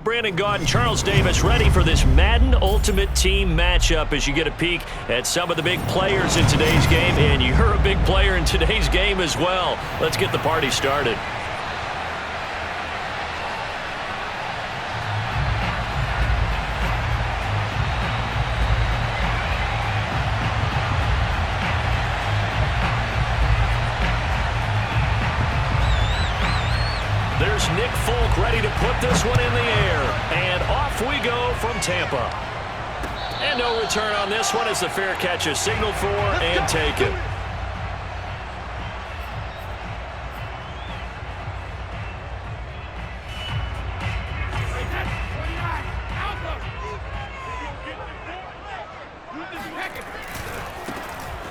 Brandon Gaud and Charles Davis ready for this Madden Ultimate Team matchup as you get a peek at some of the big players in today's game. And you're a big player in today's game as well. Let's get the party started. There's Nick Folk ready to put this one in the air. And off we go from Tampa. And no return on this one as the fair catch is signaled for and taken.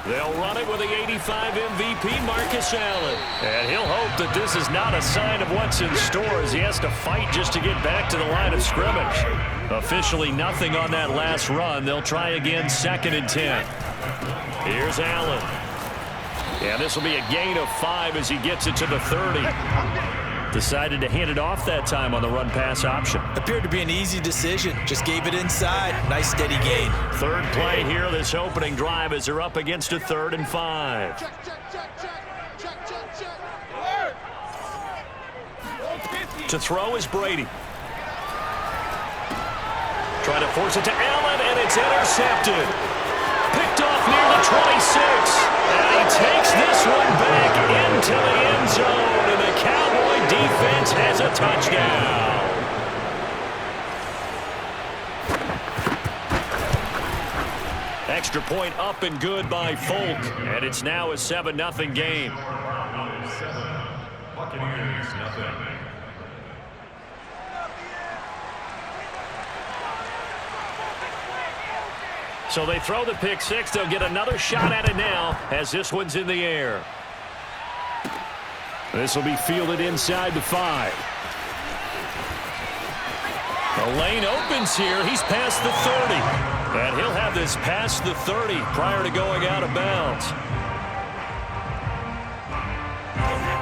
They'll run it with the 85 MVP, Marcus Allen. And he'll hope that this is not a sign of what's in store as he has to fight just to get back to the line of scrimmage. Officially nothing on that last run. They'll try again 2nd and 10. Here's Allen. And this will be a gain of 5 as he gets it to the 30. Decided to hand it off that time on the run-pass option. Appeared to be an easy decision. Just gave it inside. Nice steady gain. Third play here, this opening drive as they're up against a 3rd and 5. To throw is Brady. Trying to force it to Allen, and it's intercepted. Picked off near the 26. And he takes this one back into the end zone, and the Cowboy defense has a touchdown. Extra point up and good by Folk, and it's now a 7-0 game. Buccaneers, nothing. So they throw the pick six. They'll get another shot at it now as this one's in the air. This will be fielded inside the 5. The lane opens here. He's past the 30. And he'll have this past the 30 prior to going out of bounds.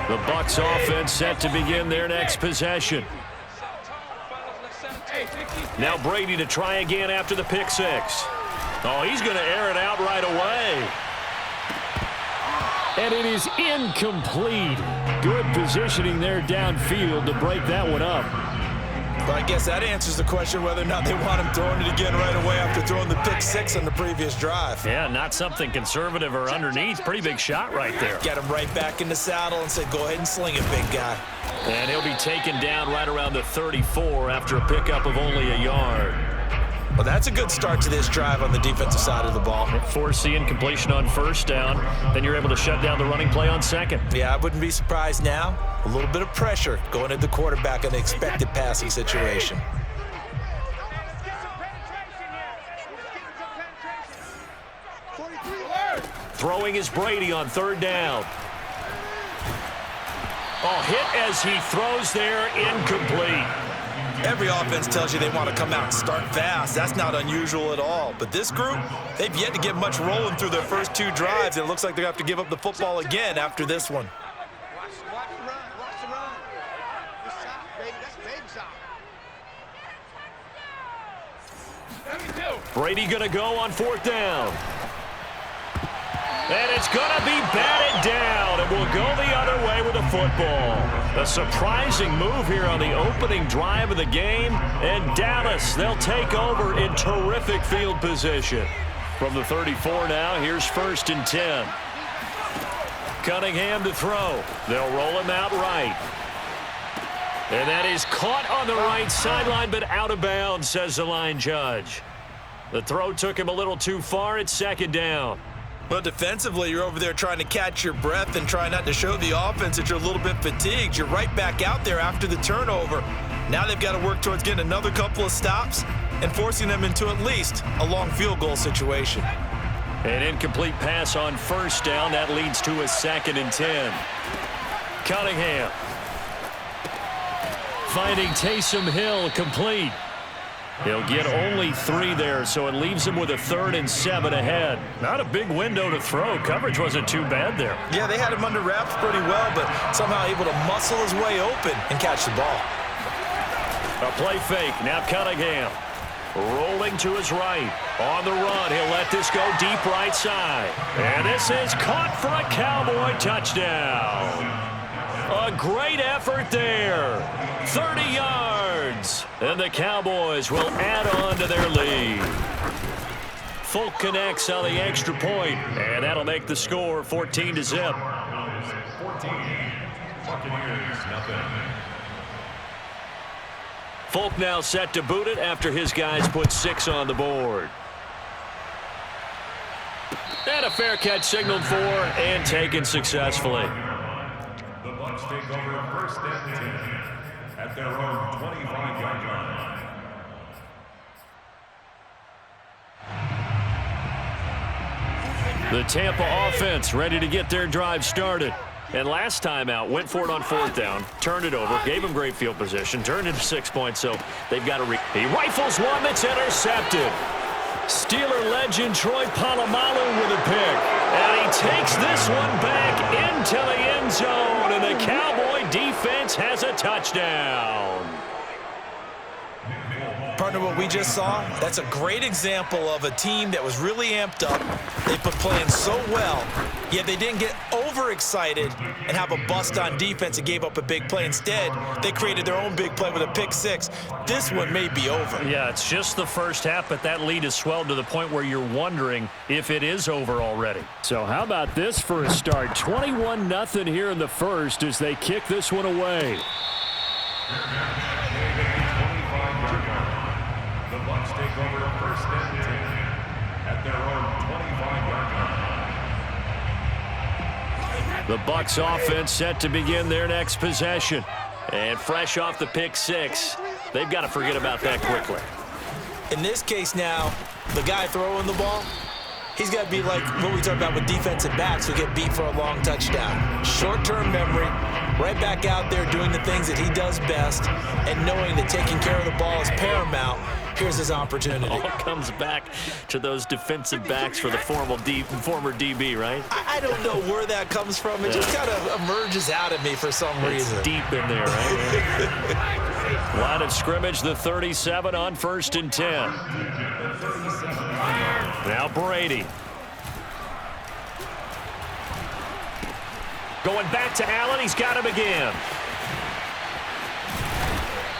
The Bucs offense set to begin their next possession. Now Brady to try again after the pick six. Oh, he's going to air it out right away. And it is incomplete. Good positioning there downfield to break that one up. But I guess that answers the question whether or not they want him throwing it again right away after throwing the pick six on the previous drive. Yeah, not something conservative or underneath. Pretty big shot right there. Get him right back in the saddle and say, go ahead and sling it, big guy. And he'll be taken down right around the 34 after a pickup of only a yard. Well, that's a good start to this drive on the defensive side of the ball. Force the incompletion on 1st down. Then you're able to shut down the running play on 2nd. Yeah, I wouldn't be surprised now. A little bit of pressure going at the quarterback in an expected passing situation. Throwing is Brady on 3rd down. Oh, hit as he throws there, incomplete. Every offense tells you they want to come out and start fast. That's not unusual at all. But this group, they've yet to get much rolling through their first 2 drives. It looks like they're going to have to give up the football again after this one. Watch the run. Watch the run. Good shot, baby. That's baby shot. Brady going to go on 4th down. And it's going to be batted down, and we'll go the other way with the football. A surprising move here on the opening drive of the game, and Dallas, they'll take over in terrific field position. From the 34 now, here's 1st and 10. Cunningham to throw. They'll roll him out right. And that is caught on the right sideline, but out of bounds, says the line judge. The throw took him a little too far. It's 2nd down. Well, defensively, you're over there trying to catch your breath and try not to show the offense that you're a little bit fatigued. You're right back out there after the turnover. Now they've got to work towards getting another couple of stops and forcing them into at least a long field goal situation. An incomplete pass on 1st down. That leads to a 2nd and 10. Cunningham finding Taysom Hill complete. He'll get only 3 there, so it leaves him with a 3rd and 7 ahead. Not a big window to throw. Coverage wasn't too bad there. Yeah, they had him under wraps pretty well, but somehow able to muscle his way open and catch the ball. A play fake. Now Cunningham. Rolling to his right. On the run. He'll let this go deep right side. And this is caught for a Cowboy touchdown. A great effort there. 30 yards. And the Cowboys will add on to their lead. Folk connects on the extra point, and that'll make the score 14-0. 14. Buccaneers, nothing. Folk now set to boot it after his guys put 6 on the board. And a fair catch signaled for and taken successfully. The Bucs take over first and 10 at their own 25-yard line. The Tampa offense ready to get their drive started. And last time out, went for it on 4th down, turned it over, gave him great field position, turned into 6 points, so they've got to he rifles one that's intercepted. Steeler legend Troy Polamalu with a pick. And he takes this one back into the end zone, and the Cowboy defense has a touchdown. Partner, what we just saw, that's a great example of a team that was really amped up. They put playing so well, yet they didn't get overexcited and have a bust on defense and gave up a big play. Instead, they created their own big play with a pick 6. This one may be over. Yeah, it's just the first half, but that lead has swelled to the point where you're wondering if it is over already. So how about this for a start? 21-0 here in the first as they kick this one away. The Bucs take over first and 10 at their own 25-yard line. The Bucs offense set to begin their next possession. And fresh off the pick 6, they've got to forget about that quickly. In this case now, the guy throwing the ball, he's got to be like what we talk about with defensive backs who get beat for a long touchdown. Short-term memory, right back out there doing the things that he does best, and knowing that taking care of the ball is paramount. Here's his opportunity. All comes back to those defensive backs for the former DB, right? I don't know where that comes from. It just kind of emerges out of me for some reason. It's deep in there, right? Line of scrimmage, the 37 on 1st and 10. Now Brady. Going back to Allen. He's got him again.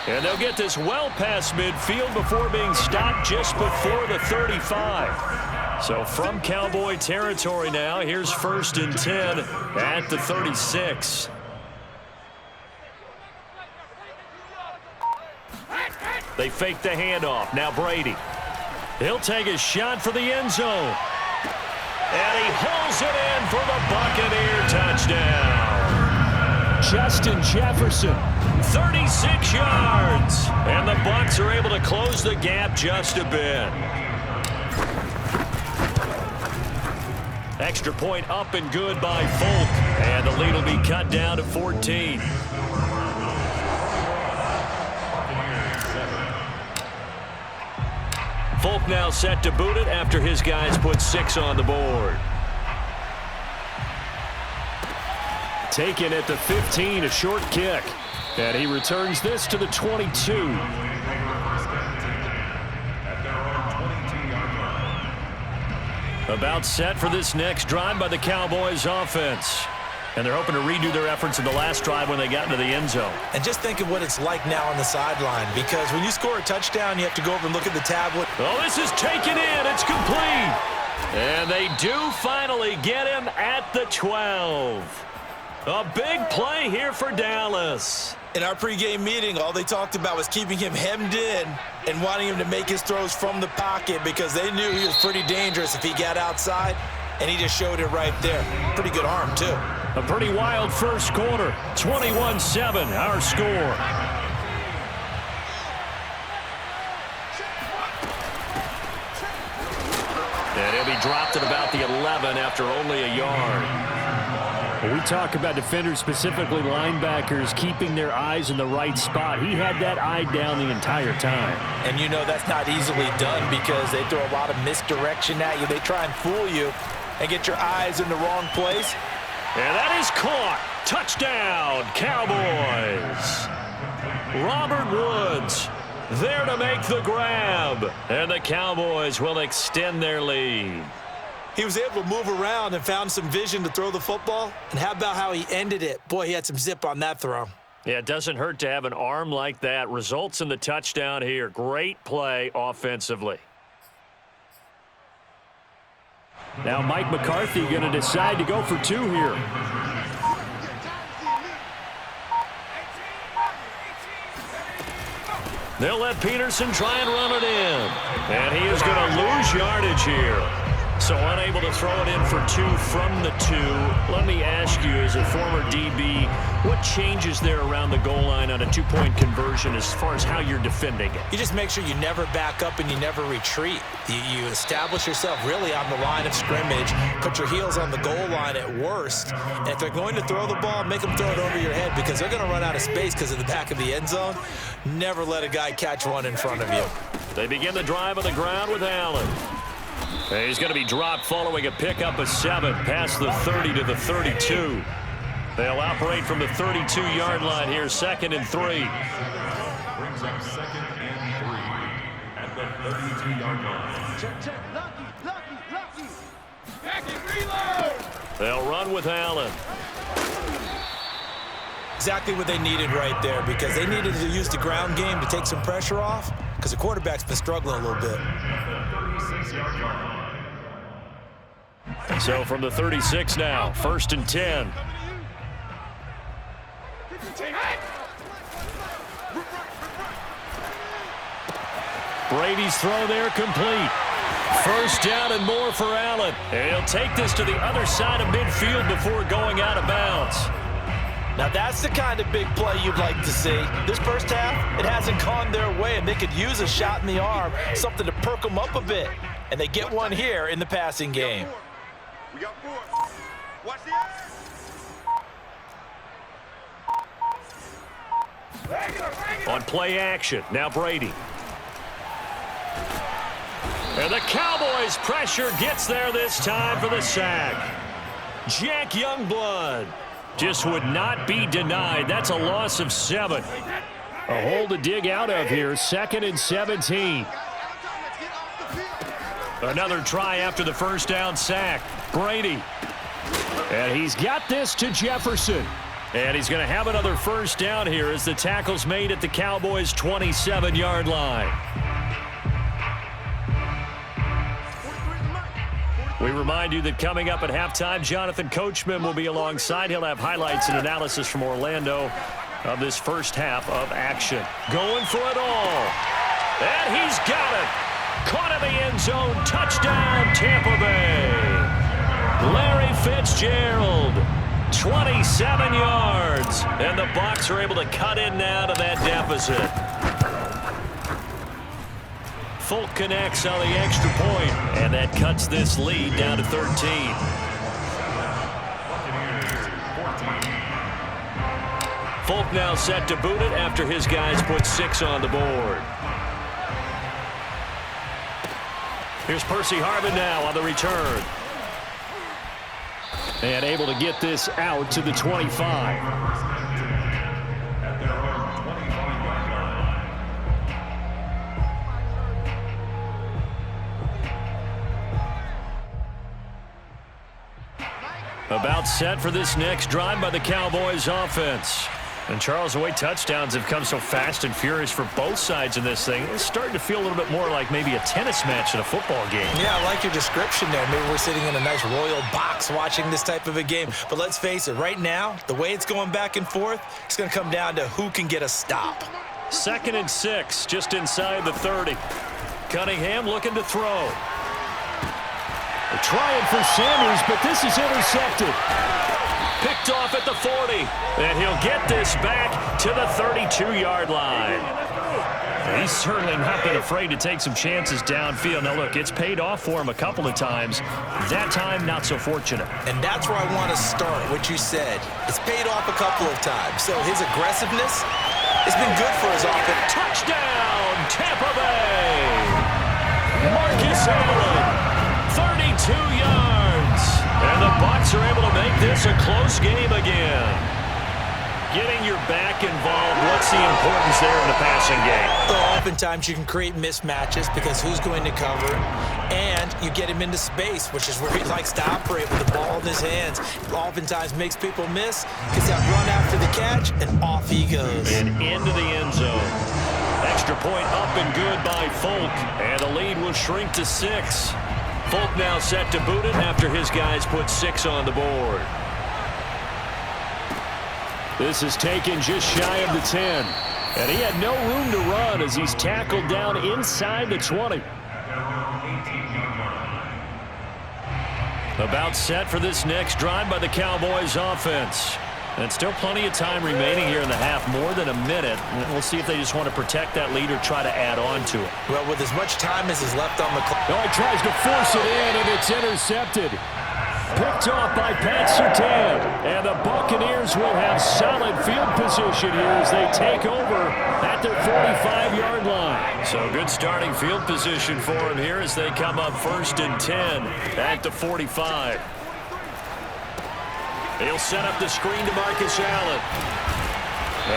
And they'll get this well past midfield before being stopped just before the 35. So from Cowboy territory now, here's 1st and 10 at the 36. They fake the handoff. Now Brady. He'll take a shot for the end zone. And he hauls it in for the Buccaneer touchdown. Justin Jefferson, 36 yards. And the Bucs are able to close the gap just a bit. Extra point up and good by Folk. And the lead will be cut down to 14. Folk now set to boot it after his guys put 6 on the board. Taken at the 15, a short kick. And he returns this to the 22. About set for this next drive by the Cowboys offense. And they're hoping to redo their efforts in the last drive when they got into the end zone. And just think of what it's like now on the sideline, because when you score a touchdown, you have to go over and look at the tablet. Oh, this is taken in. It's complete. And they do finally get him at the 12. A big play here for Dallas. In our pregame meeting, all they talked about was keeping him hemmed in and wanting him to make his throws from the pocket because they knew he was pretty dangerous if he got outside, and he just showed it right there. Pretty good arm, too. A pretty wild first quarter. 21-7, our score. And he'll be dropped at about the 11 after only a yard. We talk about defenders, specifically linebackers, keeping their eyes in the right spot. He had that eye down the entire time. And you know that's not easily done because they throw a lot of misdirection at you. They try and fool you and get your eyes in the wrong place. And that is caught. Touchdown, Cowboys. Robert Woods there to make the grab. And the Cowboys will extend their lead. He was able to move around and found some vision to throw the football. And how about how he ended it? Boy, he had some zip on that throw. Yeah, it doesn't hurt to have an arm like that. Results in the touchdown here. Great play offensively. Now Mike McCarthy going to decide to go for two here. They'll let Peterson try and run it in. And he is going to lose yardage here. So unable to throw it in for two from the two. Let me ask you, as a former DB, what changes there around the goal line on a two-point conversion as far as how you're defending it? You just make sure you never back up and you never retreat. You establish yourself really on the line of scrimmage, put your heels on the goal line at worst. And if they're going to throw the ball, make them throw it over your head because they're going to run out of space because of the back of the end zone. Never let a guy catch one in front of you. They begin the drive on the ground with Allen. He's going to be dropped following a pickup of 7 past the 30 to the 32. They'll operate from the 32-yard line here, 2nd and 3. Brings up 2nd and 3 at the 32-yard line. They'll run with Allen. Exactly what they needed right there because they needed to use the ground game to take some pressure off because the quarterback's been struggling a little bit. So from the 36 now, 1st and 10. Brady's throw there complete. 1st down and more for Allen. And he'll take this to the other side of midfield before going out of bounds. Now that's the kind of big play you'd like to see. This first half, it hasn't gone their way, and they could use a shot in the arm, something to perk them up a bit. And they get one here in the passing game. We got 4. Watch the On play action, now Brady. And the Cowboys' pressure gets there this time for the sack. Jack Youngblood just would not be denied. That's a loss of 7. A hole to dig out of here, 2nd and 17. Another try after the 1st down sack. Brady. And he's got this to Jefferson. And he's going to have another 1st down here as the tackle's made at the Cowboys' 27-yard line. We remind you that coming up at halftime, Jonathan Coachman will be alongside. He'll have highlights and analysis from Orlando of this first half of action. Going for it all. And he's got it. Caught in the end zone. Touchdown, Tampa Bay. Larry Fitzgerald, 27 yards. And the Bucs are able to cut in now to that deficit. Folk connects on the extra point, and that cuts this lead down to 13. Folk now set to boot it after his guys put 6 on the board. Here's Percy Harvin now on the return. And able to get this out to the 25. About set for this next drive by the Cowboys offense. And Charles, the way touchdowns have come so fast and furious for both sides in this thing, it's starting to feel a little bit more like maybe a tennis match in a football game. Yeah, I like your description there. Maybe we're sitting in a nice royal box watching this type of a game. But let's face it, right now, the way it's going back and forth, it's going to come down to who can get a stop. 2nd and 6, just inside the 30. Cunningham looking to throw. They're trying for Sanders, but this is intercepted. Picked off at the 40, and he'll get this back to the 32-yard line. He's certainly not been afraid to take some chances downfield. Now, look, it's paid off for him a couple of times. That time, not so fortunate. And that's where I want to start, what you said. It's paid off a couple of times. So his aggressiveness has been good for his offense. Touchdown, Tampa Bay! Marcus Allen, 32 yards. And the Bucs are able to make this a close game again. Getting your back involved, what's the importance there in the passing game? Well, oftentimes you can create mismatches because who's going to cover, and you get him into space, which is where he likes to operate with the ball in his hands. Oftentimes makes people miss, gets that run after the catch, and off he goes. And into the end zone. Extra point up and good by Folk, and the lead will shrink to 6. Folk now set to boot it after his guys put 6 on the board. This is taken just shy of the 10. And he had no room to run as he's tackled down inside the 20. About set for this next drive by the Cowboys offense. And still plenty of time remaining here in the half, more than a minute. We'll see if they just want to protect that lead or try to add on to it. Well, with as much time as is left on the clock. Oh, he tries to force it in, and it's intercepted. Picked off by Pat Surtain. And the Buccaneers will have solid field position here as they take over at their 45-yard line. So good starting field position for him here as they come up 1st and 10 at the 45. He'll set up the screen to Marcus Allen.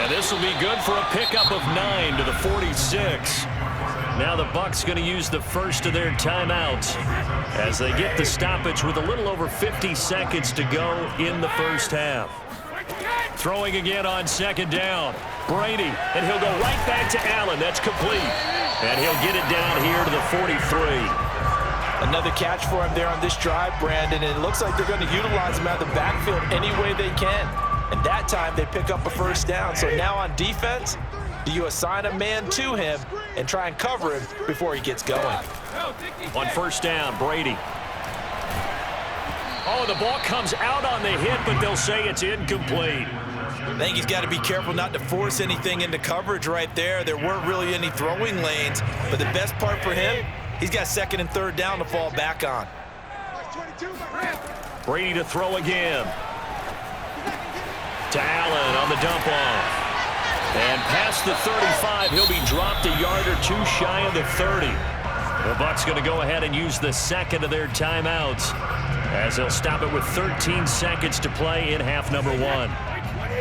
And this will be good for a pickup of 9 to the 46. Now the Bucs going to use the first of their timeouts as they get the stoppage with a little over 50 seconds to go in the first half. Throwing again on 2nd down. Brady, and he'll go right back to Allen. That's complete. And he'll get it down here to the 43. Another catch for him there on this drive, Brandon, and it looks like they're going to utilize him out of the backfield any way they can. And that time they pick up a 1st down. So now on defense, do you assign a man to him and try and cover him before he gets going? On 1st down, Brady. Oh, the ball comes out on the hit, but they'll say it's incomplete. I think he's got to be careful not to force anything into coverage right there. There weren't really any throwing lanes, but the best part for him, he's got 2nd and 3rd down to fall back on. Brady to throw again. To Allen on the dump off. And past the 35, he'll be dropped a yard or 2 shy of the 30. The Bucs going to go ahead and use the 2nd of their timeouts as they'll stop it with 13 seconds to play in half number 1.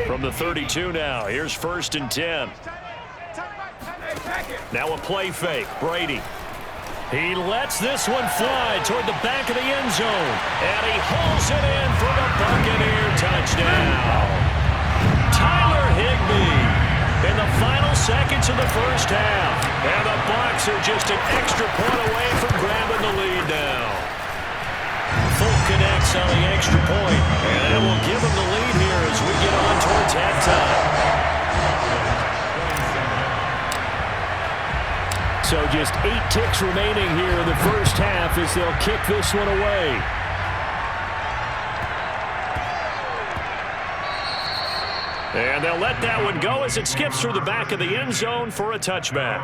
From the 32 now, here's 1st and 10. Now a play fake. Brady. He lets this one fly toward the back of the end zone. And he hauls it in for the Buccaneer touchdown. Tyler Higbee in the final seconds of the first half. And the Bucs are just an extra point away from grabbing the lead now. Folk connects on the extra point. And that will give him the lead here as we get on towards halftime. So just 8 ticks remaining here in the first half as they'll kick this one away. And they'll let that one go as it skips through the back of the end zone for a touchback.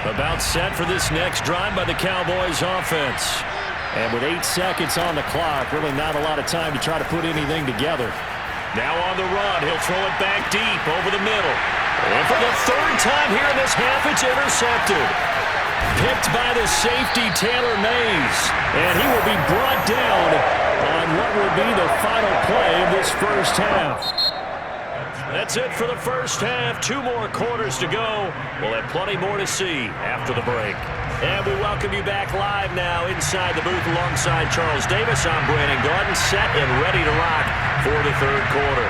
About set for this next drive by the Cowboys offense. And with 8 seconds on the clock, really not a lot of time to try to put anything together. Now on the run, he'll throw it back deep over the middle. And for the 3rd time here in this half, it's intercepted. Picked by the safety, Taylor Mays. And he will be brought down on what will be the final play of this first half. That's it for the first half. 2 more quarters to go. We'll have plenty more to see after the break. And we welcome you back live now inside the booth alongside Charles Davis. I'm Brandon Gordon, set and ready to rock for the 3rd quarter.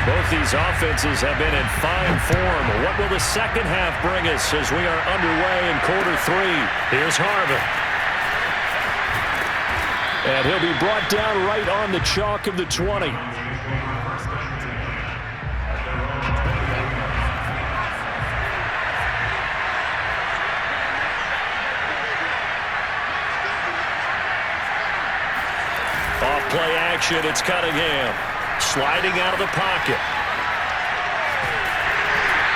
Both these offenses have been in fine form. What will the second half bring us as we are underway in quarter 3? Here's Harvin. And he'll be brought down right on the chalk of the 20. Off play action, it's Cunningham. Sliding out of the pocket.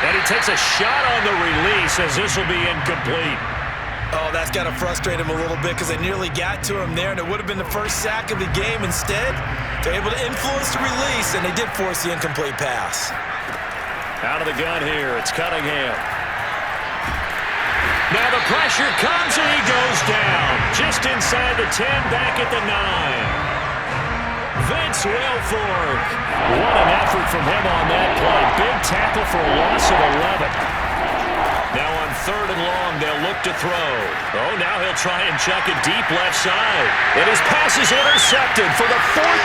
And he takes a shot on the release as this will be incomplete. Oh, that's got to frustrate him a little bit because they nearly got to him there, and it would have been the first sack of the game. Instead, they're able to influence the release, and they did force the incomplete pass. Out of the gun here, it's Cunningham. Now the pressure comes and he goes down. Just inside the 10, back at the 9. Vince Wilfork. What an effort from him on that play. Big tackle for a loss of 11. Now on 3rd and long, they'll look to throw. Oh, now he'll try and chuck it deep left side. And his pass is intercepted for the 4th